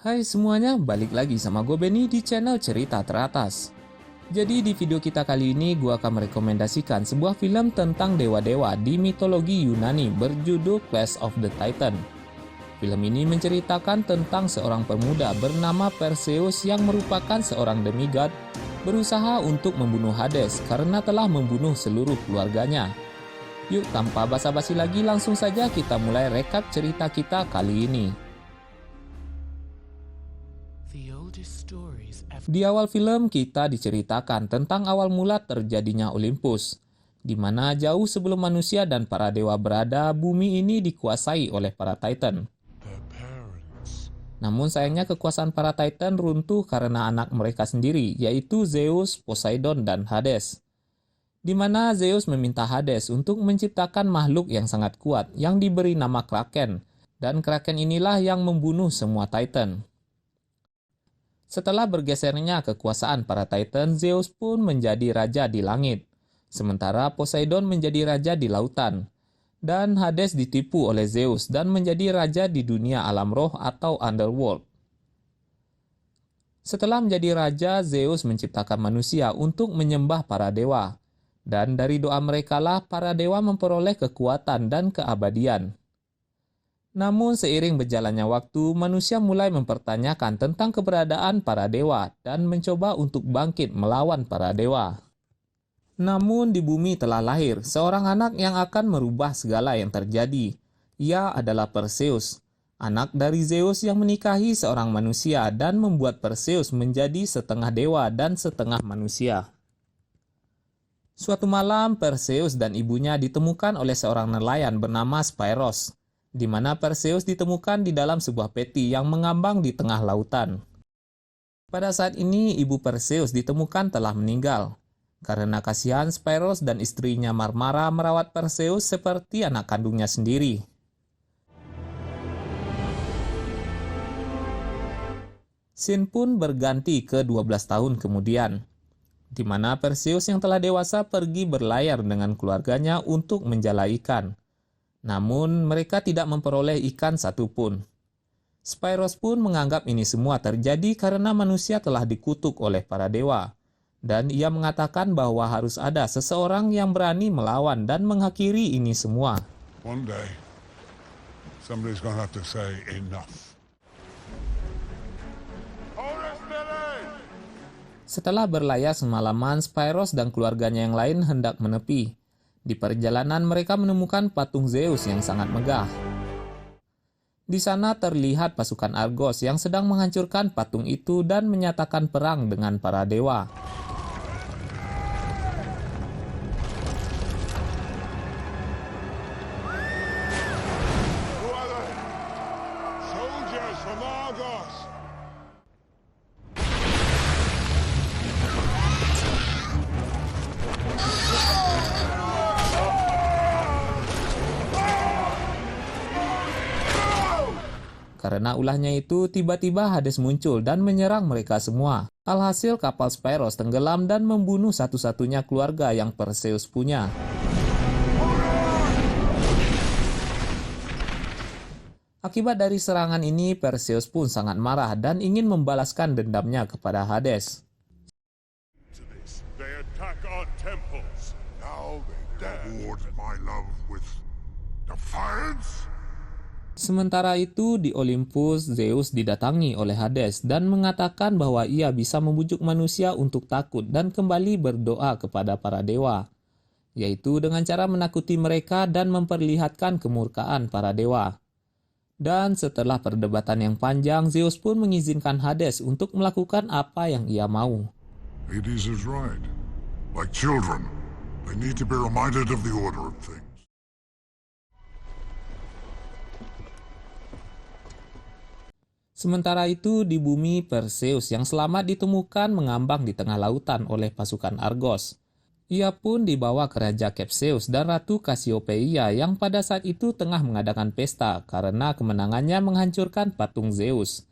Hai semuanya, balik lagi sama gue Benny di channel Cerita Teratas. Jadi di video kita kali ini gue akan merekomendasikan sebuah film tentang dewa-dewa di mitologi Yunani berjudul Clash of the Titan. Film ini menceritakan tentang seorang pemuda bernama Perseus yang merupakan seorang demigod berusaha untuk membunuh Hades karena telah membunuh seluruh keluarganya. Yuk tanpa basa-basi lagi langsung saja kita mulai rekap cerita kita kali ini. Di awal film kita diceritakan tentang awal mula terjadinya Olympus, di mana jauh sebelum manusia dan para dewa berada, bumi ini dikuasai oleh para Titan. Namun sayangnya kekuasaan para Titan runtuh karena anak mereka sendiri, yaitu Zeus, Poseidon, dan Hades. Di mana Zeus meminta Hades untuk menciptakan makhluk yang sangat kuat yang diberi nama Kraken, dan Kraken inilah yang membunuh semua Titan. Setelah bergesernya kekuasaan para Titan, Zeus pun menjadi raja di langit, sementara Poseidon menjadi raja di lautan, dan Hades ditipu oleh Zeus dan menjadi raja di dunia alam roh atau underworld. Setelah menjadi raja, Zeus menciptakan manusia untuk menyembah para dewa, dan dari doa merekalah para dewa memperoleh kekuatan dan keabadian. Namun seiring berjalannya waktu, manusia mulai mempertanyakan tentang keberadaan para dewa dan mencoba untuk bangkit melawan para dewa. Namun di bumi telah lahir seorang anak yang akan merubah segala yang terjadi. Ia adalah Perseus, anak dari Zeus yang menikahi seorang manusia dan membuat Perseus menjadi setengah dewa dan setengah manusia. Suatu malam, Perseus dan ibunya ditemukan oleh seorang nelayan bernama Spyros, di mana Perseus ditemukan di dalam sebuah peti yang mengambang di tengah lautan. Pada saat ini, ibu Perseus ditemukan telah meninggal. Karena kasihan, Spyros dan istrinya Marmara merawat Perseus seperti anak kandungnya sendiri. Scene pun berganti ke 12 tahun kemudian, di mana Perseus yang telah dewasa pergi berlayar dengan keluarganya untuk menjala ikan. Namun, mereka tidak memperoleh ikan satupun. Spyros pun menganggap ini semua terjadi karena manusia telah dikutuk oleh para dewa. Dan ia mengatakan bahwa harus ada seseorang yang berani melawan dan mengakhiri ini semua. One day, somebody's gonna have to say enough. Setelah berlayar semalaman, Spyros dan keluarganya yang lain hendak menepi. Di perjalanan mereka menemukan patung Zeus yang sangat megah. Di sana terlihat pasukan Argos yang sedang menghancurkan patung itu dan menyatakan perang dengan para dewa. Soldiers from Argos! Karena ulahnya itu, tiba-tiba Hades muncul dan menyerang mereka semua. Alhasil kapal Spyros tenggelam dan membunuh satu-satunya keluarga yang Perseus punya. Akibat dari serangan ini, Perseus pun sangat marah dan ingin membalaskan dendamnya kepada Hades. They attack our temples. Now they reward my love with defiance? Sementara itu, di Olympus, Zeus didatangi oleh Hades dan mengatakan bahwa ia bisa membujuk manusia untuk takut dan kembali berdoa kepada para dewa, yaitu dengan cara menakuti mereka dan memperlihatkan kemurkaan para dewa. Dan setelah perdebatan yang panjang, Zeus pun mengizinkan Hades untuk melakukan apa yang ia mau. Hades is right. Like children, they need to be reminded of the order of things. Sementara itu, di bumi, Perseus yang selamat ditemukan mengambang di tengah lautan oleh pasukan Argos. Ia pun dibawa ke Raja Kepseus dan Ratu Cassiopeia yang pada saat itu tengah mengadakan pesta karena kemenangannya menghancurkan patung Zeus.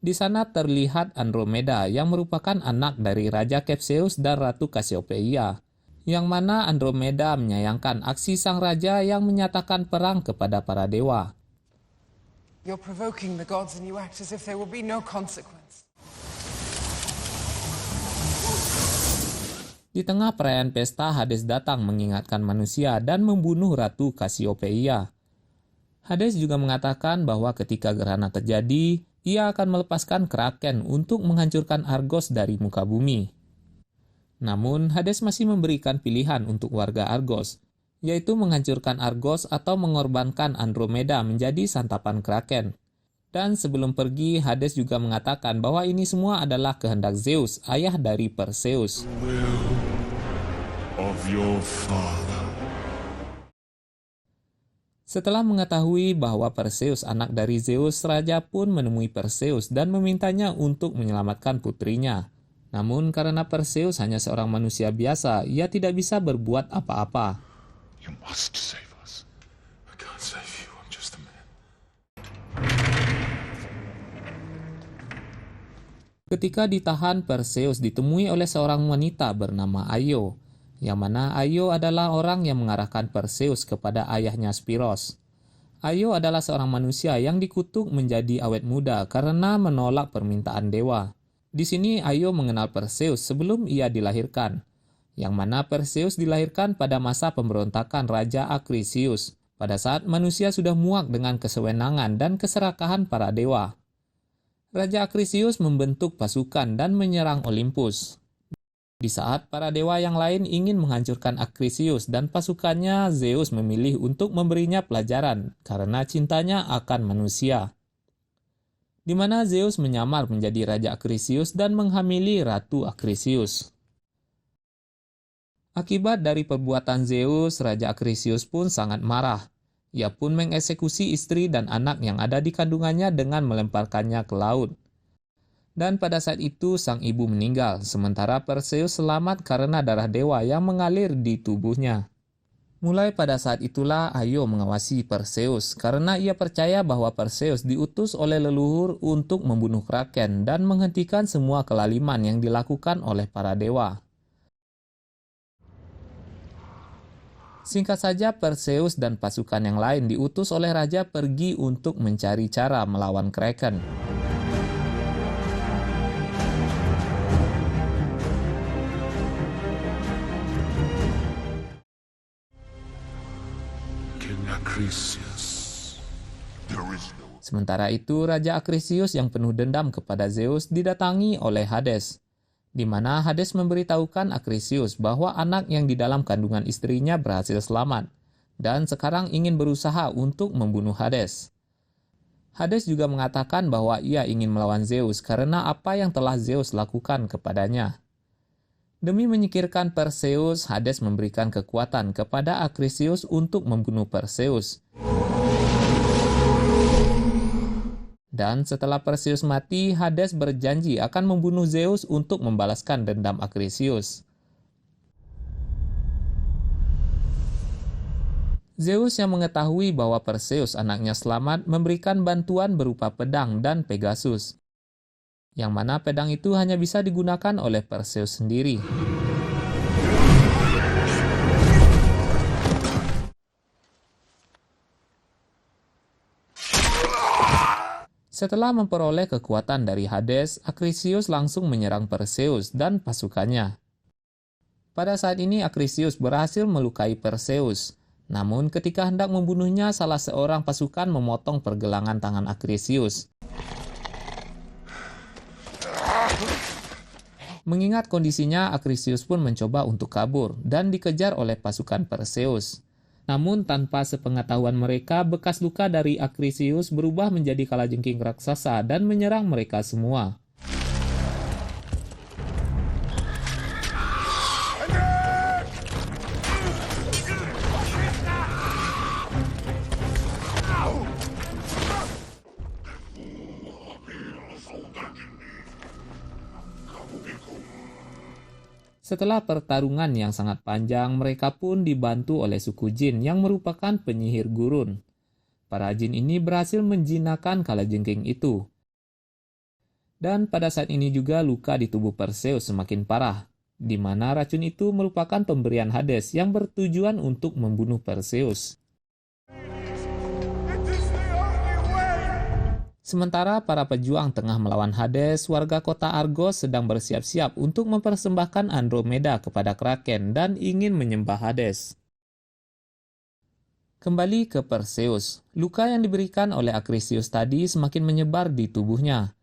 Di sana terlihat Andromeda yang merupakan anak dari Raja Kepseus dan Ratu Cassiopeia, yang mana Andromeda menyayangkan aksi sang raja yang menyatakan perang kepada para dewa. You're provoking the gods and you act as if there will be no consequence. Di tengah perayaan pesta, Hades datang mengingatkan manusia dan membunuh Ratu Cassiopeia. Hades juga mengatakan bahwa ketika gerhana terjadi, ia akan melepaskan Kraken untuk menghancurkan Argos dari muka bumi. Namun, Hades masih memberikan pilihan untuk warga Argos, yaitu menghancurkan Argos atau mengorbankan Andromeda menjadi santapan Kraken. Dan sebelum pergi, Hades juga mengatakan bahwa ini semua adalah kehendak Zeus, ayah dari Perseus. Of your father. Setelah mengetahui bahwa Perseus anak dari Zeus, raja pun menemui Perseus dan memintanya untuk menyelamatkan putrinya. Namun karena Perseus hanya seorang manusia biasa, ia tidak bisa berbuat apa-apa. You must save us. I can't save you, I'm just a man. Ketika ditahan, Perseus ditemui oleh seorang wanita bernama Io, yang mana Io adalah orang yang mengarahkan Perseus kepada ayahnya Spiros. Io adalah seorang manusia yang dikutuk menjadi awet muda karena menolak permintaan dewa. Di sini Io mengenal Perseus sebelum ia dilahirkan, yang mana Perseus dilahirkan pada masa pemberontakan Raja Acrisius, pada saat manusia sudah muak dengan kesewenangan dan keserakahan para dewa. Raja Acrisius membentuk pasukan dan menyerang Olympus. Di saat para dewa yang lain ingin menghancurkan Acrisius dan pasukannya, Zeus memilih untuk memberinya pelajaran karena cintanya akan manusia, di mana Zeus menyamar menjadi Raja Acrisius dan menghamili Ratu Acrisius. Akibat dari perbuatan Zeus, Raja Acrisius pun sangat marah. Ia pun mengeksekusi istri dan anak yang ada di kandungannya dengan melemparkannya ke laut. Dan pada saat itu sang ibu meninggal, sementara Perseus selamat karena darah dewa yang mengalir di tubuhnya. Mulai pada saat itulah Io mengawasi Perseus karena ia percaya bahwa Perseus diutus oleh leluhur untuk membunuh Kraken dan menghentikan semua kelaliman yang dilakukan oleh para dewa. Singkat saja, Perseus dan pasukan yang lain diutus oleh raja pergi untuk mencari cara melawan Kraken. Sementara itu, Raja Acrisius yang penuh dendam kepada Zeus didatangi oleh Hades, di mana Hades memberitahukan Acrisius bahwa anak yang di dalam kandungan istrinya berhasil selamat, dan sekarang ingin berusaha untuk membunuh Hades. Hades juga mengatakan bahwa ia ingin melawan Zeus karena apa yang telah Zeus lakukan kepadanya. Demi menyingkirkan Perseus, Hades memberikan kekuatan kepada Acrisius untuk membunuh Perseus. Dan setelah Perseus mati, Hades berjanji akan membunuh Zeus untuk membalaskan dendam Acrisius. Zeus yang mengetahui bahwa Perseus anaknya selamat memberikan bantuan berupa pedang dan Pegasus, yang mana pedang itu hanya bisa digunakan oleh Perseus sendiri. Setelah memperoleh kekuatan dari Hades, Acrisius langsung menyerang Perseus dan pasukannya. Pada saat ini Acrisius berhasil melukai Perseus, namun ketika hendak membunuhnya, salah seorang pasukan memotong pergelangan tangan Acrisius. Mengingat kondisinya, Acrisius pun mencoba untuk kabur dan dikejar oleh pasukan Perseus. Namun tanpa sepengetahuan mereka, bekas luka dari Acrisius berubah menjadi kalajengking raksasa dan menyerang mereka semua. Setelah pertarungan yang sangat panjang, mereka pun dibantu oleh suku jin yang merupakan penyihir gurun. Para jin ini berhasil menjinakkan kalajengking itu. Dan pada saat ini juga luka di tubuh Perseus semakin parah, di mana racun itu merupakan pemberian Hades yang bertujuan untuk membunuh Perseus. It is the only way! Sementara para pejuang tengah melawan Hades, warga kota Argos sedang bersiap-siap untuk mempersembahkan Andromeda kepada Kraken dan ingin menyembah Hades. Kembali ke Perseus, luka yang diberikan oleh Acrisius tadi semakin menyebar di tubuhnya.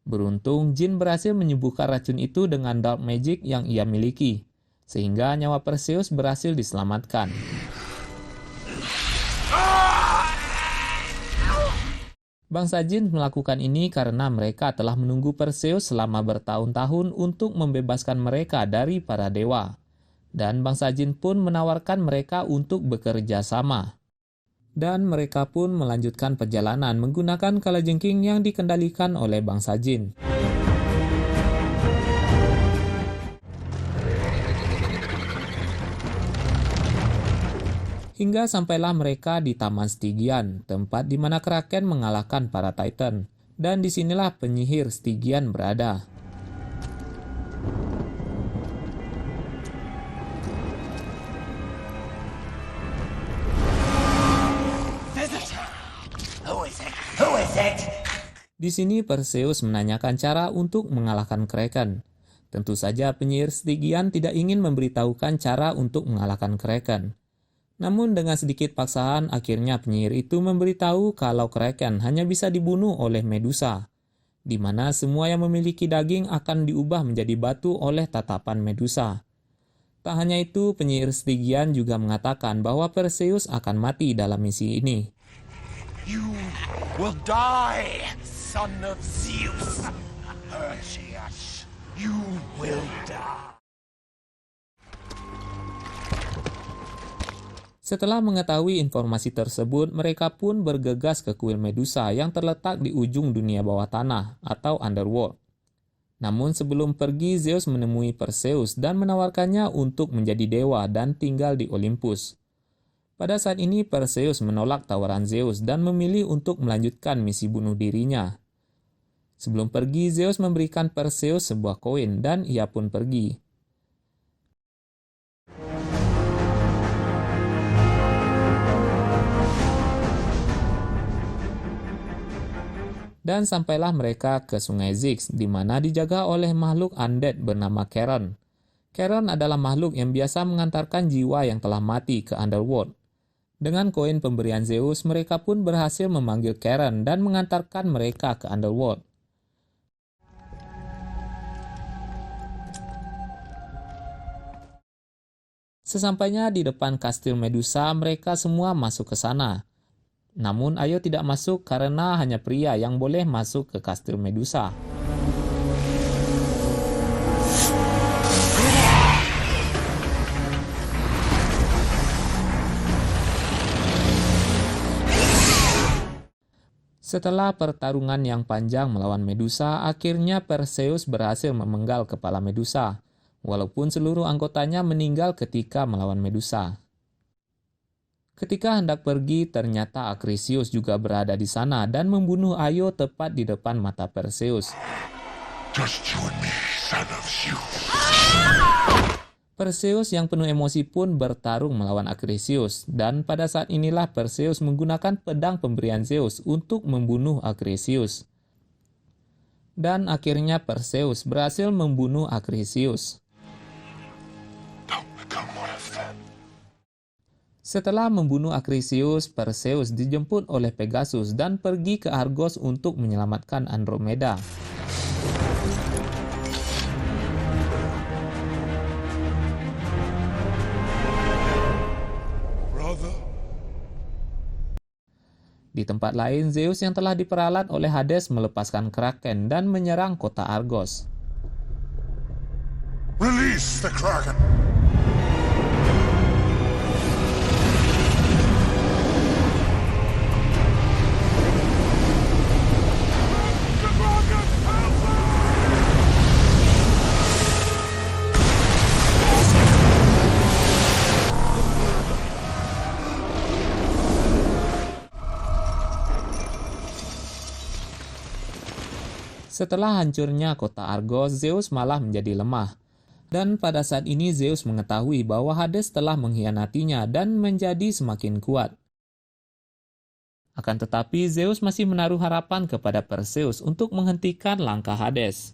Beruntung, Jin berhasil menyembuhkan racun itu dengan dark magic yang ia miliki, sehingga nyawa Perseus berhasil diselamatkan. Bangsa Jin melakukan ini karena mereka telah menunggu Perseus selama bertahun-tahun untuk membebaskan mereka dari para dewa. Dan bangsa Jin pun menawarkan mereka untuk bekerja sama. Dan mereka pun melanjutkan perjalanan menggunakan kalajengking yang dikendalikan oleh bangsa Jin. Hingga sampailah mereka di Taman Stygian, tempat di mana Kraken mengalahkan para Titan. Dan disinilah penyihir Stygian berada. Di sini Perseus menanyakan cara untuk mengalahkan Kraken. Tentu saja penyihir Stygian tidak ingin memberitahukan cara untuk mengalahkan Kraken. Namun dengan sedikit paksaan, akhirnya penyihir itu memberitahu kalau Kraken hanya bisa dibunuh oleh Medusa, di mana semua yang memiliki daging akan diubah menjadi batu oleh tatapan Medusa. Tak hanya itu, penyihir Stygian juga mengatakan bahwa Perseus akan mati dalam misi ini. You will die, son of Zeus. Perseus, you will die. Setelah mengetahui informasi tersebut, mereka pun bergegas ke kuil Medusa yang terletak di ujung dunia bawah tanah atau Underworld. Namun sebelum pergi, Zeus menemui Perseus dan menawarkannya untuk menjadi dewa dan tinggal di Olympus. Pada saat ini Perseus menolak tawaran Zeus dan memilih untuk melanjutkan misi bunuh dirinya. Sebelum pergi, Zeus memberikan Perseus sebuah koin dan ia pun pergi. Dan sampailah mereka ke sungai Styx, di mana dijaga oleh makhluk undead bernama Charon. Charon adalah makhluk yang biasa mengantarkan jiwa yang telah mati ke Underworld. Dengan koin pemberian Zeus, mereka pun berhasil memanggil Charon dan mengantarkan mereka ke Underworld. Sesampainya di depan kastil Medusa, mereka semua masuk ke sana. Namun Ayo tidak masuk karena hanya pria yang boleh masuk ke kastil Medusa. Setelah pertarungan yang panjang melawan Medusa, akhirnya Perseus berhasil memenggal kepala Medusa, walaupun seluruh anggotanya meninggal ketika melawan Medusa. Ketika hendak pergi, ternyata Acrisius juga berada di sana dan membunuh Ayo tepat di depan mata Perseus. Just you and me, son of Zeus. Perseus yang penuh emosi pun bertarung melawan Acrisius, dan pada saat inilah Perseus menggunakan pedang pemberian Zeus untuk membunuh Acrisius. Dan akhirnya Perseus berhasil membunuh Acrisius. Don't become one of them. Setelah membunuh Acrisius, Perseus dijemput oleh Pegasus dan pergi ke Argos untuk menyelamatkan Andromeda. Brother, Di tempat lain, Zeus yang telah diperalat oleh Hades melepaskan Kraken dan menyerang kota Argos. release the Kraken. Setelah hancurnya kota Argos, Zeus malah menjadi lemah. Dan pada saat ini Zeus mengetahui bahwa Hades telah mengkhianatinya dan menjadi semakin kuat. Akan tetapi, Zeus masih menaruh harapan kepada Perseus untuk menghentikan langkah Hades.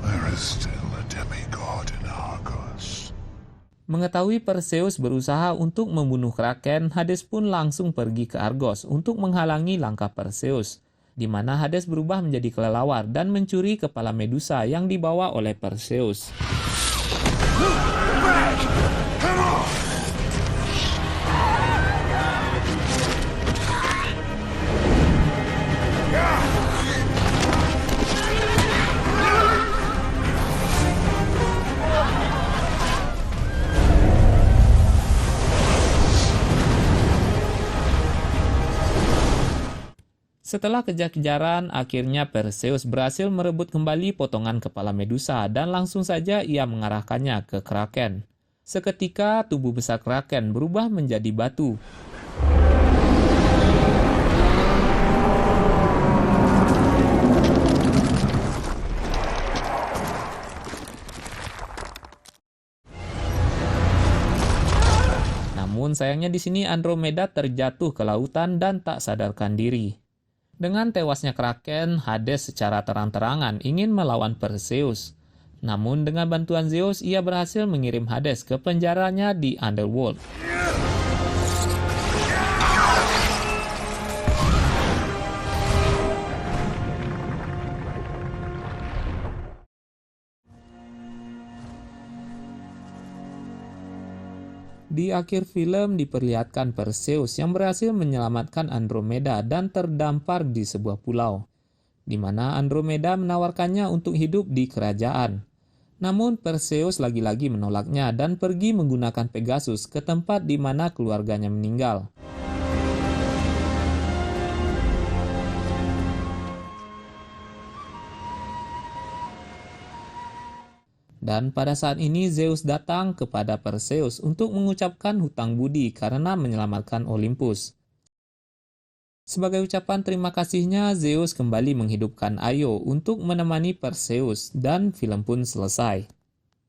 There is still a demigod in Argos. Mengetahui Perseus berusaha untuk membunuh Kraken, Hades pun langsung pergi ke Argos untuk menghalangi langkah Perseus, di mana Hades berubah menjadi kelelawar dan mencuri kepala Medusa yang dibawa oleh Perseus. Setelah kejar-kejaran, akhirnya Perseus berhasil merebut kembali potongan kepala Medusa dan langsung saja ia mengarahkannya ke Kraken. Seketika tubuh besar Kraken berubah menjadi batu. Namun sayangnya di sini Andromeda terjatuh ke lautan dan tak sadarkan diri. Dengan tewasnya Kraken, Hades secara terang-terangan ingin melawan Perseus. Namun dengan bantuan Zeus, ia berhasil mengirim Hades ke penjaranya di Underworld. Di akhir film diperlihatkan Perseus yang berhasil menyelamatkan Andromeda dan terdampar di sebuah pulau, di mana Andromeda menawarkannya untuk hidup di kerajaan. Namun Perseus lagi-lagi menolaknya dan pergi menggunakan Pegasus ke tempat di mana keluarganya meninggal. Dan pada saat ini Zeus datang kepada Perseus untuk mengucapkan hutang budi karena menyelamatkan Olympus. Sebagai ucapan terima kasihnya, Zeus kembali menghidupkan Io untuk menemani Perseus dan film pun selesai.